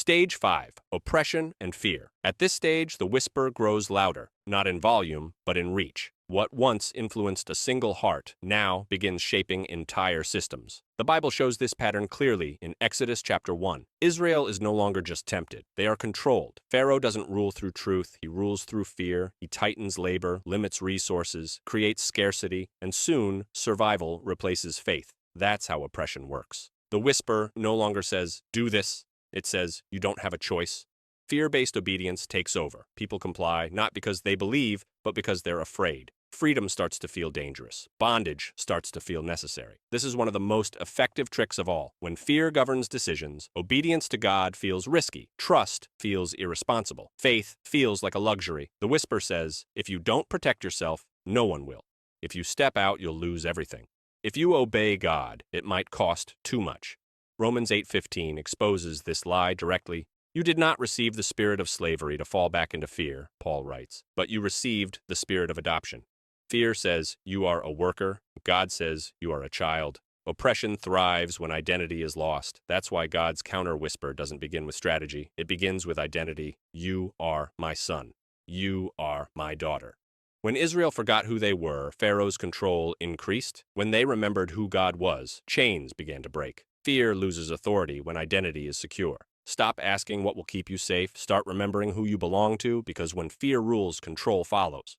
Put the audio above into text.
Stage 5. Oppression and fear. At this stage, the whisper grows louder, not in volume, but in reach. What once influenced a single heart now begins shaping entire systems. The Bible shows this pattern clearly in Exodus chapter 1. Israel is no longer just tempted. They are controlled. Pharaoh doesn't rule through truth. He rules through fear. He tightens labor, limits resources, creates scarcity, and soon survival replaces faith. That's how oppression works. The whisper no longer says, "Do this." It says, "You don't have a choice." Fear-based obedience takes over. People comply not because they believe, but because they're afraid. Freedom starts to feel dangerous. Bondage starts to feel necessary. This is one of the most effective tricks of all. When fear governs decisions, obedience to God feels risky. Trust feels irresponsible. Faith feels like a luxury. The whisper says, if you don't protect yourself, no one will. If you step out, you'll lose everything. If you obey God, it might cost too much. Romans 8:15 exposes this lie directly. You did not receive the spirit of slavery to fall back into fear, Paul writes, but you received the spirit of adoption. Fear says you are a worker. God says you are a child. Oppression thrives when identity is lost. That's why God's counter-whisper doesn't begin with strategy. It begins with identity. You are my son. You are my daughter. When Israel forgot who they were, Pharaoh's control increased. When they remembered who God was, chains began to break. Fear loses authority when identity is secure. Stop asking what will keep you safe. Start remembering who you belong to, because when fear rules, control follows.